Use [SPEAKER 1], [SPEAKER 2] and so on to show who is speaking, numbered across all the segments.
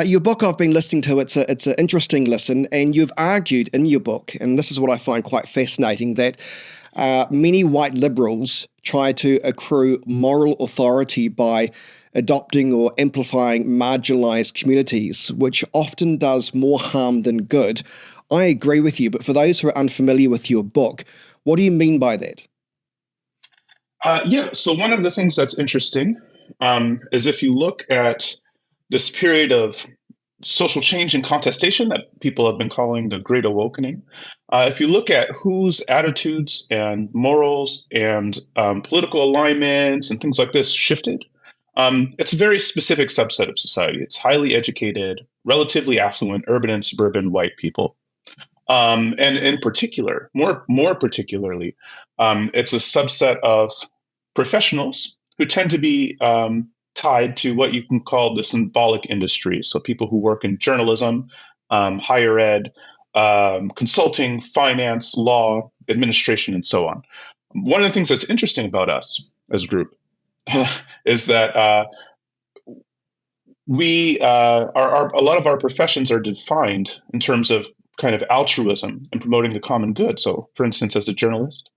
[SPEAKER 1] Your book I've been listening to, it's an interesting listen, and you've argued in your book, and this is what I find quite fascinating, that many white liberals try to accrue moral authority by adopting or amplifying marginalized communities, which often does more harm than good. I agree with you, but for those who are unfamiliar with your book, what do you mean by that?
[SPEAKER 2] So one of the things that's interesting is if you look at this period of social change and contestation that people have been calling the Great Awakening, if you look at whose attitudes and morals and political alignments and things like this shifted, it's a very specific subset of society. It's highly educated, relatively affluent, urban and suburban white people. And in particular, more particularly, it's a subset of professionals who tend to be tied to what you can call the symbolic industries. So people who work in journalism, higher ed, consulting, finance, law, administration, and so on. One of the things that's interesting about us as a group is that a lot of our professions are defined in terms of kind of altruism and promoting the common good. So, for instance, as a journalist,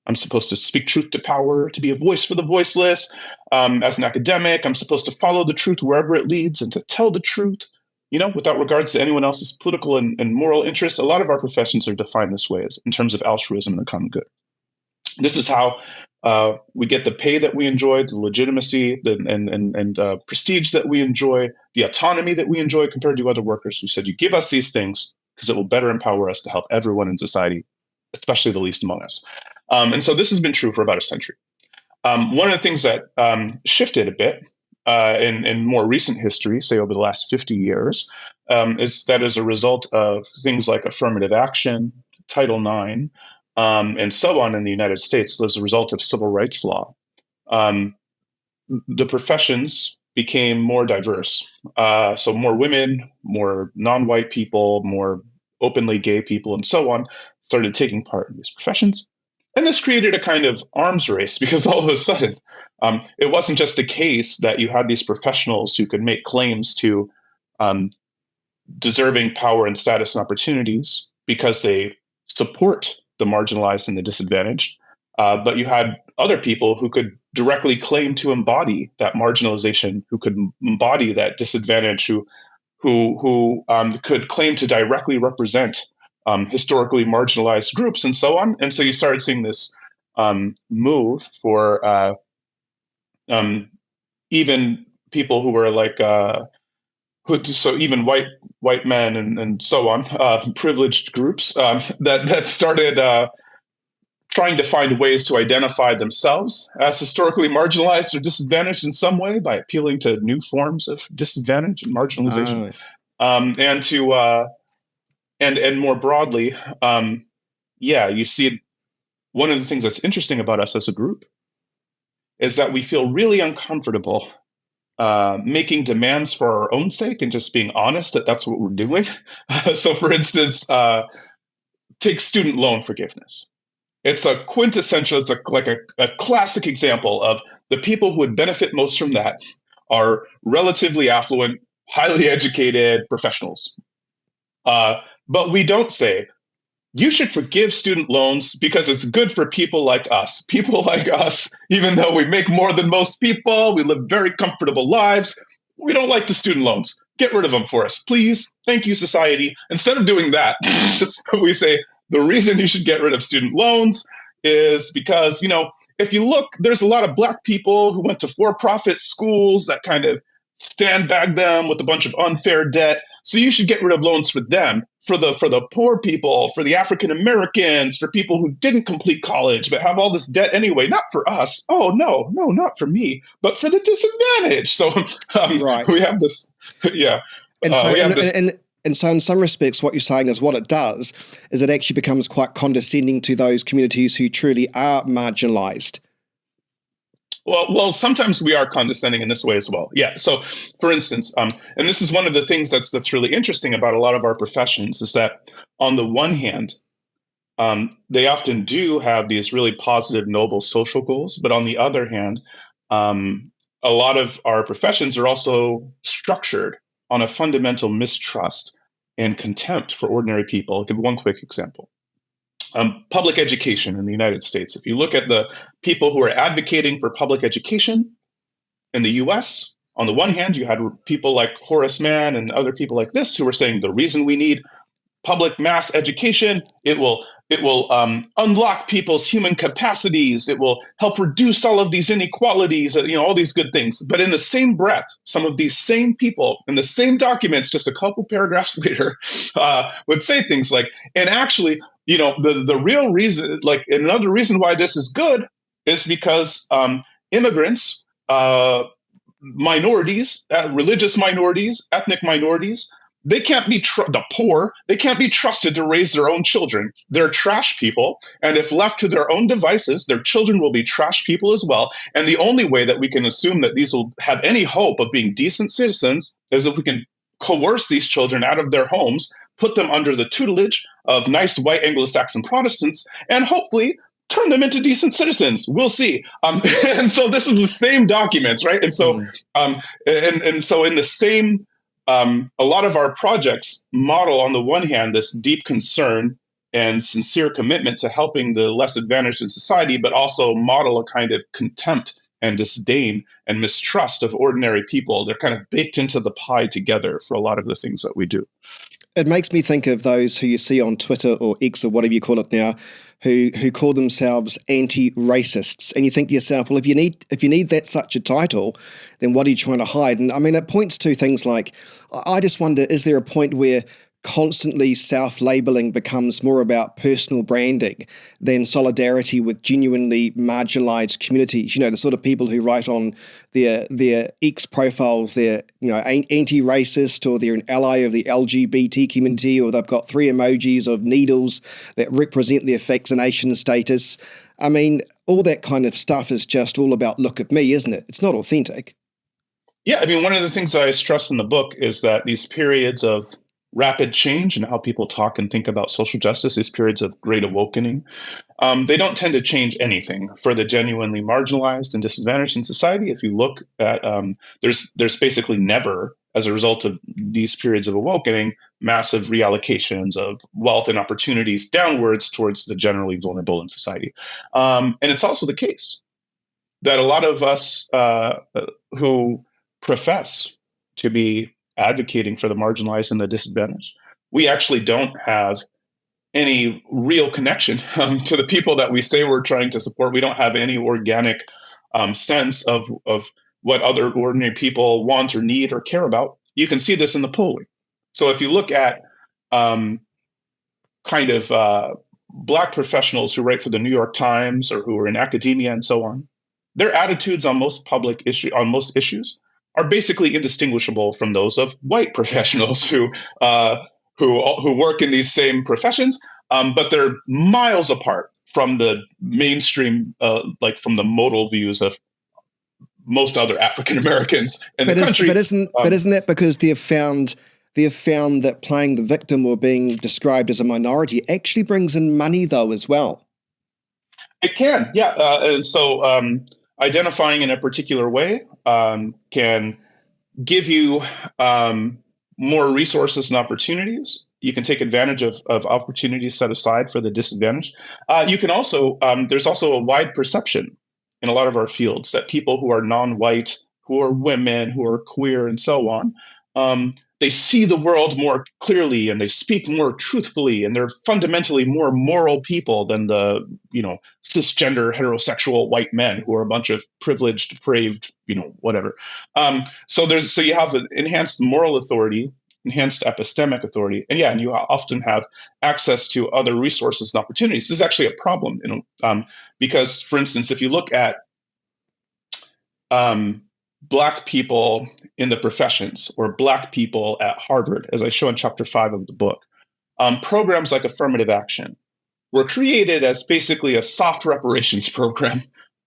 [SPEAKER 2] I'm supposed to speak truth to power, to be a voice for the voiceless. As an academic, I'm supposed to follow the truth wherever it leads and to tell the truth, without regards to anyone else's political and moral interests. A lot of our professions are defined this way in terms of altruism and the common good. This is how we get the pay that we enjoy, the legitimacy and prestige that we enjoy, the autonomy that we enjoy compared to other workers who said, you give us these things because it will better empower us to help everyone in society, especially the least among us. And so this has been true for about a century. One of the things that shifted a bit in more recent history, say over the last 50 years, is that as a result of things like affirmative action, Title IX, and so on in the United States, as a result of civil rights law, the professions became more diverse. So more women, more non-white people, more openly gay people, and so on started taking part in these professions. And this created a kind of arms race because all of a sudden, it wasn't just a case that you had these professionals who could make claims to deserving power and status and opportunities because they support the marginalized and the disadvantaged, but you had other people who could directly claim to embody that marginalization, who could embody that disadvantage, who could claim to directly represent historically marginalized groups and so on. And so you started seeing this move for even people who were like, so even white men and so on, privileged groups that started trying to find ways to identify themselves as historically marginalized or disadvantaged in some way by appealing to new forms of disadvantage and marginalization, and to and more broadly, you see one of the things that's interesting about us as a group is that we feel really uncomfortable making demands for our own sake and just being honest that that's what we're doing. So, for instance, take student loan forgiveness. It's a quintessential, it's like a classic example of the people who would benefit most from that are relatively affluent, highly educated professionals. But we don't say, you should forgive student loans because it's good for people like us. People like us, even though we make more than most people, we live very comfortable lives, we don't like the student loans. Get rid of them for us, please. Thank you, society. Instead of doing that, we say, the reason you should get rid of student loans is because, if you look, there's a lot of Black people who went to for-profit schools that kind of sandbag them with a bunch of unfair debt. So you should get rid of loans for them, for the poor people, for the African Americans, for people who didn't complete college but have all this debt anyway. Not for us. Oh no, not for me, but for the disadvantaged. So
[SPEAKER 1] right.
[SPEAKER 2] We have this, yeah.
[SPEAKER 1] And so in some respects, what you're saying is what it does is it actually becomes quite condescending to those communities who truly are marginalized.
[SPEAKER 2] Well, sometimes we are condescending in this way as well. Yeah. So, for instance, and this is one of the things that's really interesting about a lot of our professions is that, on the one hand, they often do have these really positive, noble social goals, but on the other hand, a lot of our professions are also structured on a fundamental mistrust and contempt for ordinary people. I'll give one quick example. Public education in the United States. If you look at the people who are advocating for public education in the US, on the one hand, you had people like Horace Mann and other people like this who were saying the reason we need public mass education, it will unlock people's human capacities. It will help reduce all of these inequalities, all these good things. But in the same breath, some of these same people in the same documents, just a couple paragraphs later, would say things like, and actually, the real reason, like another reason why this is good is because immigrants, minorities, religious minorities, ethnic minorities, they can't be the poor. They can't be trusted to raise their own children. They're trash people. And if left to their own devices, their children will be trash people as well. And the only way that we can assume that these will have any hope of being decent citizens is if we can coerce these children out of their homes, put them under the tutelage of nice white Anglo-Saxon Protestants, and hopefully turn them into decent citizens. We'll see. And so this is the same documents, right? And so, and so in the same, a lot of our projects model, on the one hand, this deep concern and sincere commitment to helping the less advantaged in society, but also model a kind of contempt and disdain and mistrust of ordinary people. They're kind of baked into the pie together for a lot of the things that we do.
[SPEAKER 1] It makes me think of those who you see on Twitter or X or whatever you call it now, who call themselves anti-racists, and you think to yourself, well, if you need that such a title, then what are you trying to hide? And I mean, it points to things like, I just wonder, is there a point where constantly self-labeling becomes more about personal branding than solidarity with genuinely marginalized communities? The sort of people who write on their X profiles, they're anti-racist, or they're an ally of the LGBT community, or they've got 3 emojis of needles that represent their vaccination status. I mean, all that kind of stuff is just all about look at me, isn't it? It's not authentic.
[SPEAKER 2] Yeah, I mean, one of the things I stress in the book is that these periods of rapid change and how people talk and think about social justice, these periods of great awakening, they don't tend to change anything for the genuinely marginalized and disadvantaged in society. If you look at, there's basically never, as a result of these periods of awakening, massive reallocations of wealth and opportunities downwards towards the generally vulnerable in society. And it's also the case that a lot of us who profess to be advocating for the marginalized and the disadvantaged, we actually don't have any real connection to the people that we say we're trying to support. We don't have any organic sense of what other ordinary people want or need or care about. You can see this in the polling. So if you look at Black professionals who write for the New York Times or who are in academia and so on, their attitudes on most issues are basically indistinguishable from those of white professionals who work in these same professions, but they're miles apart from the mainstream, from the modal views of most other African Americans in the country.
[SPEAKER 1] But isn't that because they have found that playing the victim or being described as a minority actually brings in money, though, as well?
[SPEAKER 2] It can, yeah. And so identifying in a particular way can give you more resources and opportunities. You can take advantage of opportunities set aside for the disadvantaged. You can also, there's also a wide perception in a lot of our fields that people who are non-white, who are women, who are queer, and so on, they see the world more clearly and they speak more truthfully, and they're fundamentally more moral people than the, cisgender heterosexual white men who are a bunch of privileged, depraved, whatever. So you have an enhanced moral authority, enhanced epistemic authority, and you often have access to other resources and opportunities. This is actually a problem, because, for instance, if you look at Black people in the professions or Black people at Harvard, as I show in chapter 5 of the book, programs like affirmative action were created as basically a soft reparations program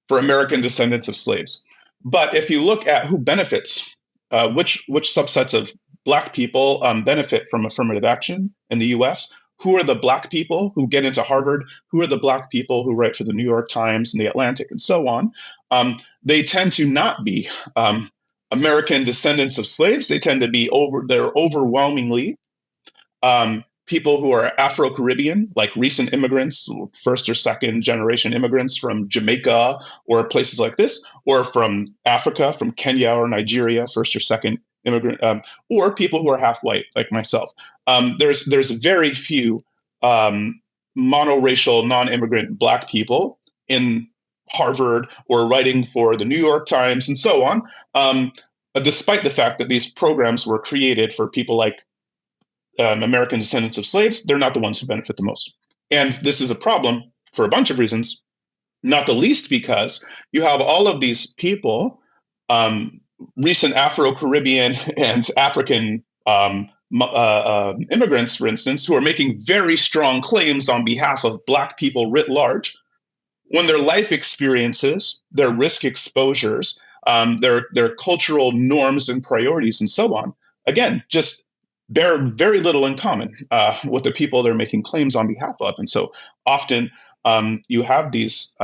[SPEAKER 2] for American descendants of slaves. But if you look at who benefits, which subsets of Black people benefit from affirmative action in the US, who are the Black people who get into Harvard, who are the Black people who write for the New York Times and the Atlantic and so on, they tend to not be American descendants of slaves, they tend to be they're overwhelmingly people who are Afro-Caribbean, like recent immigrants, first or second generation immigrants from Jamaica or places like this, or from Africa, from Kenya or Nigeria, first or second immigrant, or people who are half white, like myself. There's very few monoracial, non-immigrant Black people in Harvard or writing for the New York Times and so on, despite the fact that these programs were created for people like American descendants of slaves. They're not the ones who benefit the most. And this is a problem for a bunch of reasons, not the least because you have all of these people, recent Afro-Caribbean and African immigrants, for instance, who are making very strong claims on behalf of Black people writ large, when their life experiences, their risk exposures, their cultural norms and priorities and so on, again, just bear very little in common with the people they're making claims on behalf of. And so often you have these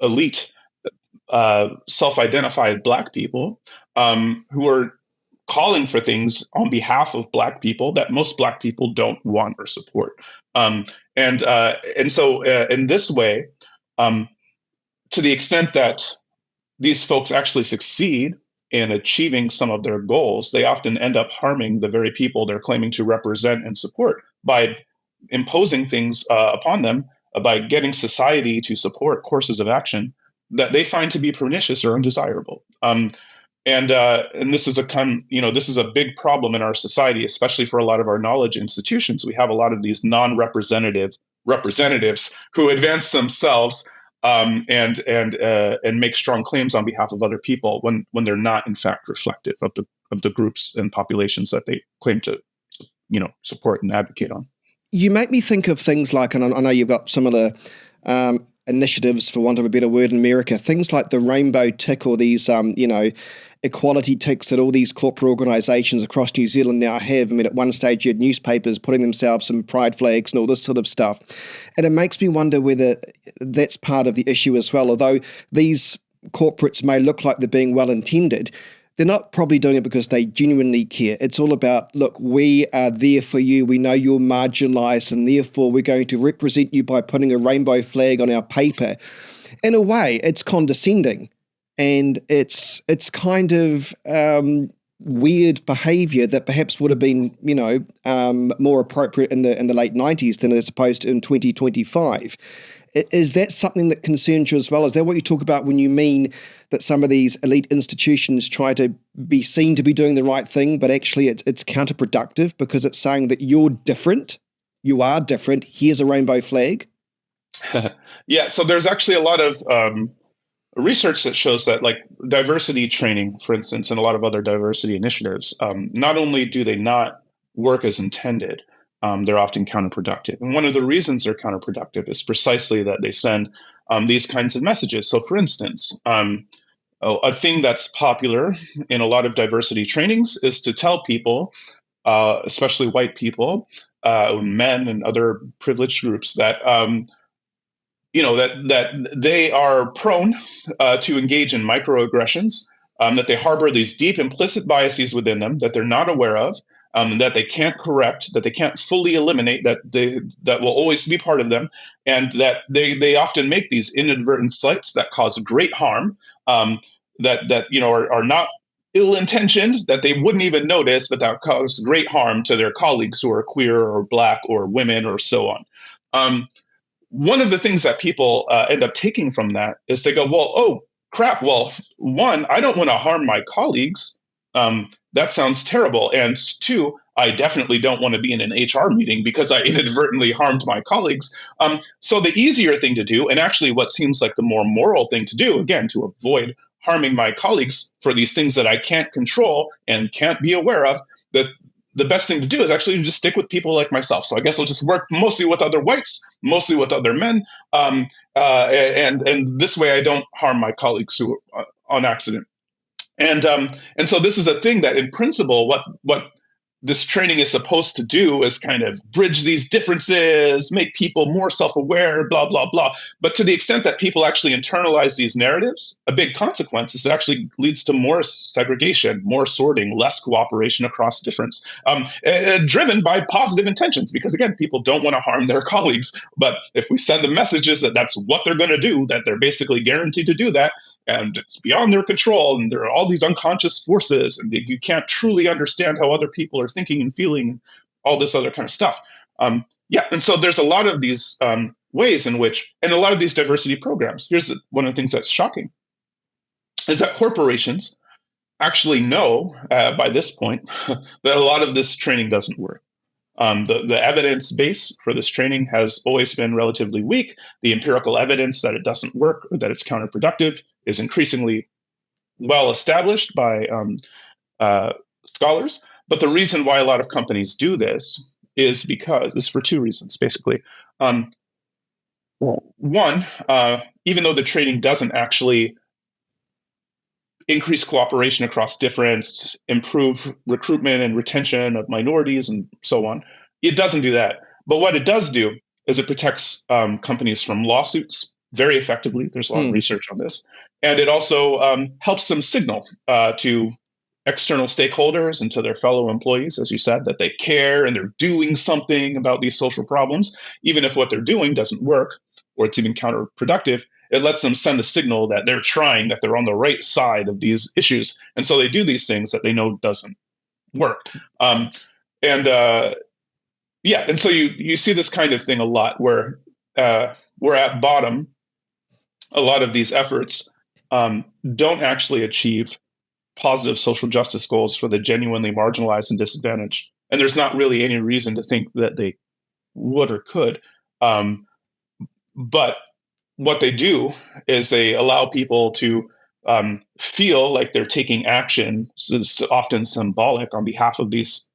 [SPEAKER 2] elite, self-identified Black people who are calling for things on behalf of Black people that most Black people don't want or support. And so in this way, to the extent that these folks actually succeed in achieving some of their goals, they often end up harming the very people they're claiming to represent and support by imposing things upon them, by getting society to support courses of action that they find to be pernicious or undesirable. And this is this is a big problem in our society, especially for a lot of our knowledge institutions. We have a lot of these non-representative representatives who advance themselves and make strong claims on behalf of other people when they're not in fact reflective of the groups and populations that they claim to support and advocate on.
[SPEAKER 1] You make me think of things like, and I know you've got similar initiatives, for want of a better word, in America, things like the rainbow tick or these equality ticks that all these corporate organisations across New Zealand now have. I mean, at one stage you had newspapers putting themselves some pride flags and all this sort of stuff. And it makes me wonder whether that's part of the issue as well. Although these corporates may look like they're being well-intended, they're not probably doing it because they genuinely care. It's all about, look, we are there for you. We know you're marginalised, and therefore we're going to represent you by putting a rainbow flag on our paper. In a way, it's condescending. And it's kind of weird behaviour that perhaps would have been, more appropriate in the late 90s than as opposed to in 2025. Is that something that concerns you as well? Is that what you talk about when you mean that some of these elite institutions try to be seen to be doing the right thing, but actually it's counterproductive because it's saying that you're different, you are different, here's a rainbow flag?
[SPEAKER 2] Yeah, so there's actually a lot of research that shows that, like, diversity training, for instance, and a lot of other diversity initiatives, not only do they not work as intended, they're often counterproductive. And one of the reasons they're counterproductive is precisely that they send these kinds of messages. So, for instance, a thing that's popular in a lot of diversity trainings is to tell people, especially white people, men and other privileged groups, that that they are prone to engage in microaggressions, that they harbor these deep implicit biases within them that they're not aware of, that they can't correct, that they can't fully eliminate, that will always be part of them, and that they often make these inadvertent slights that cause great harm, that are not ill-intentioned, that they wouldn't even notice, but that cause great harm to their colleagues who are queer or Black or women or so on. One of the things that people end up taking from that is they go, well, oh, crap. Well, one, I don't want to harm my colleagues. That sounds terrible. And two, I definitely don't want to be in an HR meeting because I inadvertently harmed my colleagues. So the easier thing to do, and actually what seems like the more moral thing to do, again, to avoid harming my colleagues for these things that I can't control and can't be aware of, that the best thing to do is actually just stick with people like myself. So I guess I'll just work mostly with other whites, mostly with other men, and this way I don't harm my colleagues who on accident. And so this is a thing that, in principle, what this training is supposed to do is kind of bridge these differences, make people more self-aware, blah, blah, blah. But to the extent that people actually internalize these narratives, a big consequence is it actually leads to more segregation, more sorting, less cooperation across difference, driven by positive intentions. Because again, people don't want to harm their colleagues. But if we send them messages that that's what they're going to do, that they're basically guaranteed to do that, and it's beyond their control, and there are all these unconscious forces, and you can't truly understand how other people are thinking and feeling, all this other kind of stuff. And so there's a lot of these ways in which, and a lot of these diversity programs, one of the things that's shocking, is that corporations actually know by this point that a lot of this training doesn't work. The evidence base for this training has always been relatively weak. The empirical evidence that it doesn't work or that it's counterproductive is increasingly well established by scholars. But the reason why a lot of companies do this is for two reasons, basically. One, even though the training doesn't actually increase cooperation across difference, improve recruitment and retention of minorities, and so on, it doesn't do that. But what it does do is it protects companies from lawsuits very effectively. There's a lot of research on this. And it also helps them signal to external stakeholders and to their fellow employees, as you said, that they care and they're doing something about these social problems. Even if what they're doing doesn't work or it's even counterproductive, it lets them send a signal that they're trying, that they're on the right side of these issues. And so they do these things that they know doesn't work. And so you see this kind of thing a lot where at bottom, a lot of these efforts don't actually achieve positive social justice goals for the genuinely marginalized and disadvantaged. And there's not really any reason to think that they would or could. But what they do is they allow people to feel like they're taking action, so it's often symbolic, on behalf of these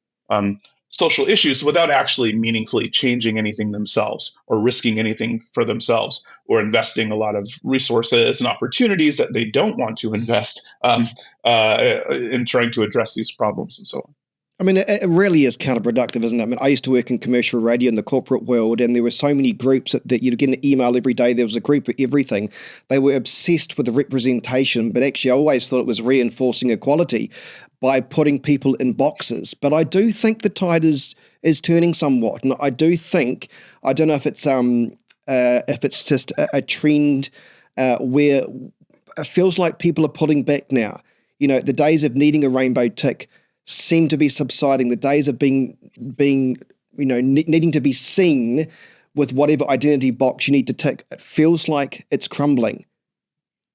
[SPEAKER 2] social issues without actually meaningfully changing anything themselves or risking anything for themselves or investing a lot of resources and opportunities that they don't want to invest in trying to address these problems and so on.
[SPEAKER 1] I mean, it really is counterproductive, isn't it? I mean, I used to work in commercial radio in the corporate world, and there were so many groups that you'd get an email every day. There was a group for everything. They were obsessed with the representation, but actually I always thought it was reinforcing equality by putting people in boxes. But I do think the tide is turning somewhat, and I do think, I don't know if it's just a trend where it feels like people are pulling back now. You know, the days of needing a rainbow tick seem to be subsiding. The days of being needing to be seen with whatever identity box you need to tick, it feels like it's crumbling.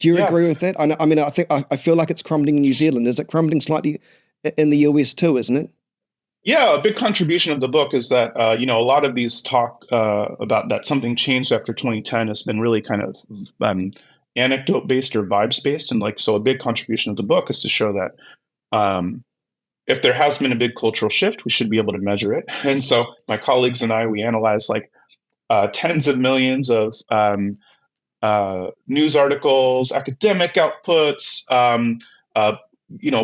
[SPEAKER 1] Do you agree with that? I feel like it's crumbling in New Zealand. Is it crumbling slightly in the US too, isn't it?
[SPEAKER 2] Yeah, a big contribution of the book is that a lot of these talk about that something changed after 2010 has been really kind of anecdote based or vibes based, and so a big contribution of the book is to show that if there has been a big cultural shift, we should be able to measure it. And so my colleagues and I, we analyzed tens of millions of news articles, academic outputs,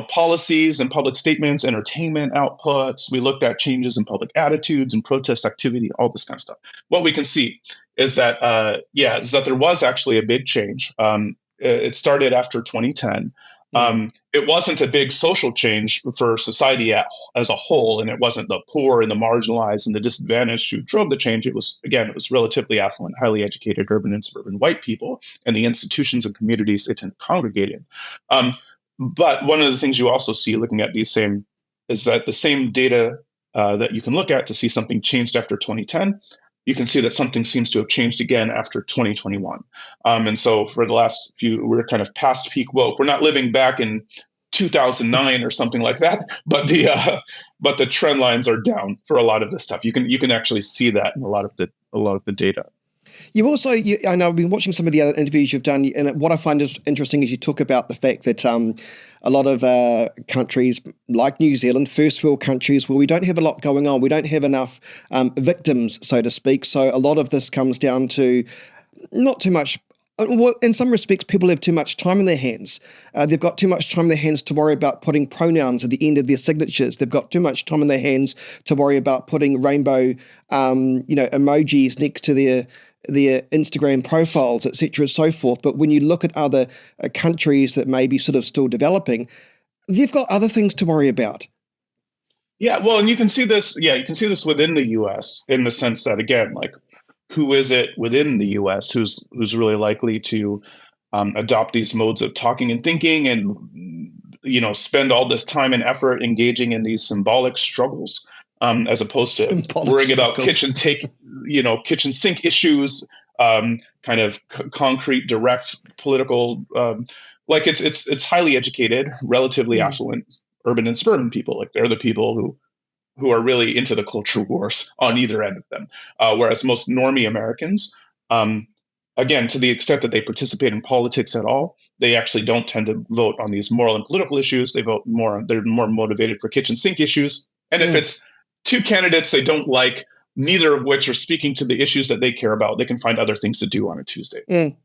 [SPEAKER 2] policies and public statements, entertainment outputs. We looked at changes in public attitudes and protest activity, all this kind of stuff. What we can see is that, there was actually a big change. It started after 2010. It wasn't a big social change for society as a whole, and it wasn't the poor and the marginalized and the disadvantaged who drove the change. It was relatively affluent, highly educated urban and suburban white people and the institutions and communities they tend to congregate in. But one of the things you also see looking at these is that the same data that you can look at to see something changed after 2010, you can see that something seems to have changed again after 2021. And so for the last we're kind of past peak woke. We're not living back in 2009 or something like that, but the trend lines are down for a lot of this stuff. You can actually see that in a lot of the data.
[SPEAKER 1] You've also, I know I've been watching some of the other interviews you've done, and what I find is interesting is you talk about the fact that a lot of countries like New Zealand, first world countries, where we don't have a lot going on, we don't have enough victims, so to speak. So a lot of this comes down to not too much Well, in some respects, people have too much time in their hands. They've got too much time in their hands to worry about putting pronouns at the end of their signatures. They've got too much time in their hands to worry about putting rainbow, emojis next to their Instagram profiles, etc., and so forth. But when you look at other countries that may be sort of still developing, they've got other things to worry about.
[SPEAKER 2] Yeah, well, and you can see this. Yeah, you can see this within the U.S. in the sense that, again, like, who is it within the U.S. who's really likely to adopt these modes of talking and thinking, and spend all this time and effort engaging in these symbolic struggles, as opposed to worrying about kitchen sink issues, kind of concrete, direct political. Like, it's highly educated, relatively affluent urban and suburban people. Like, they're the people who are really into the culture wars on either end of them. Whereas most normie Americans, again, to the extent that they participate in politics at all, they actually don't tend to vote on these moral and political issues. They're more motivated for kitchen sink issues. And if it's two candidates they don't like, neither of which are speaking to the issues that they care about, they can find other things to do on a Tuesday. And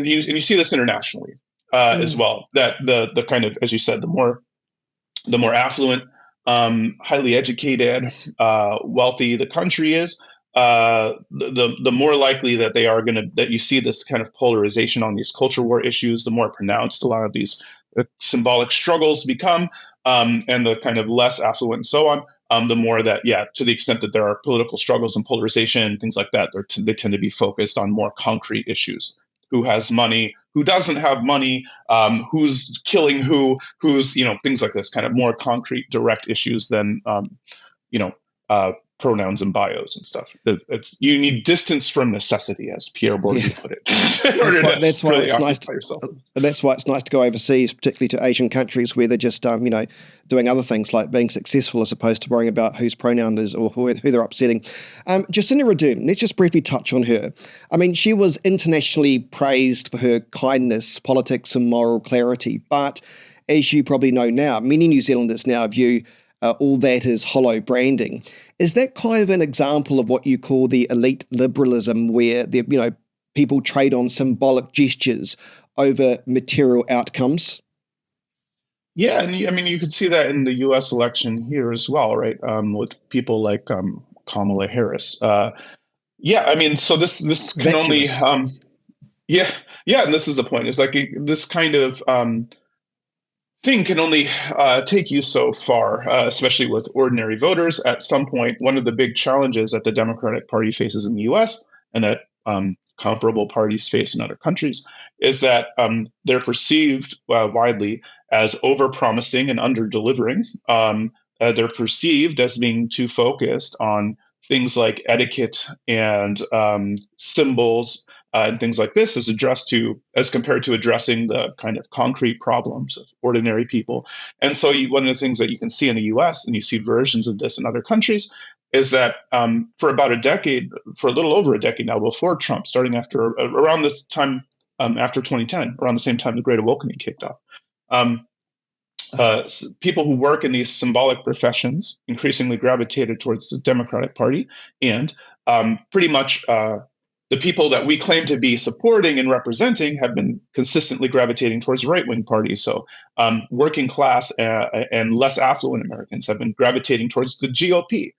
[SPEAKER 2] you see this internationally as well. That the kind of, as you said, the more affluent, highly educated, wealthy the country is, the more likely that that you see this kind of polarization on these culture war issues, the more pronounced a lot of these symbolic struggles become, and the kind of less affluent and so on, the more that, to the extent that there are political struggles and polarization and things like that, they tend to be focused on more concrete issues. Who has money, who doesn't have money, who's killing who's, things like this, kind of more concrete, direct issues than, pronouns and bios and stuff. You need distance from necessity, as Pierre Bourdieu put it.
[SPEAKER 1] That's why it's nice. That's why it's nice to go overseas, particularly to Asian countries where they're just, doing other things like being successful, as opposed to worrying about whose pronoun is or who they're upsetting. Jacinda Ardern, let's just briefly touch on her. I mean, she was internationally praised for her kindness, politics, and moral clarity. But as you probably know now, many New Zealanders now view all that as hollow branding. Is that kind of an example of what you call the elite liberalism, where people trade on symbolic gestures over material outcomes?
[SPEAKER 2] Yeah, and I mean, you could see that in the U.S. election here as well, right? With people like Kamala Harris. I mean, so this can only, and this is the point. It's like this kind of thing can only take you so far, especially with ordinary voters. At some point, one of the big challenges that the Democratic Party faces in the U.S. and that comparable parties face in other countries is that they're perceived widely as over-promising and under-delivering. They're perceived as being too focused on things like etiquette and symbols and things like this, as compared to addressing the kind of concrete problems of ordinary people. And so one of the things that you can see in the US, and you see versions of this in other countries, is that for about a decade, for a little over a decade now, before Trump, starting around this time, after 2010, around the same time the Great Awakening kicked off, people who work in these symbolic professions increasingly gravitated towards the Democratic Party, and pretty much the people that we claim to be supporting and representing have been consistently gravitating towards right-wing parties. So working class and less affluent Americans have been gravitating towards the GOP.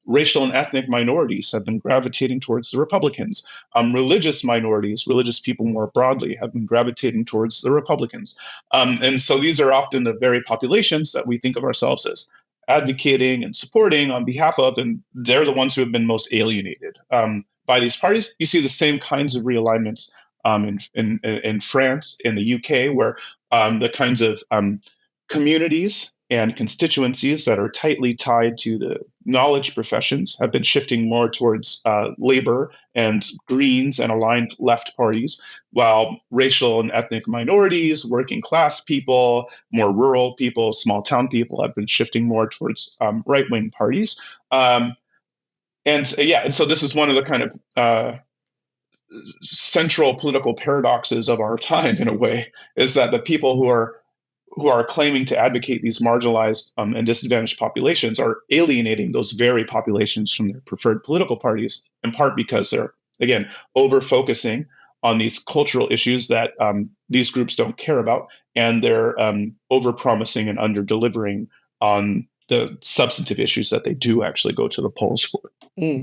[SPEAKER 2] Racial and ethnic minorities have been gravitating towards the Republicans. Religious minorities, religious people more broadly, have been gravitating towards the Republicans. And so these are often the very populations that we think of ourselves as advocating and supporting on behalf of, and they're the ones who have been most alienated by these parties. You see the same kinds of realignments in France, in the UK, where the kinds of communities and constituencies that are tightly tied to the knowledge professions have been shifting more towards labor and Greens and aligned left parties, while racial and ethnic minorities, working class people, more rural people, small town people have been shifting more towards right-wing parties. And so this is one of the kind of central political paradoxes of our time, in a way, is that the people who are claiming to advocate these marginalized and disadvantaged populations are alienating those very populations from their preferred political parties, in part because they're, again, over-focusing on these cultural issues that these groups don't care about, and they're over-promising and under-delivering on the substantive issues that they do actually go to the polls for.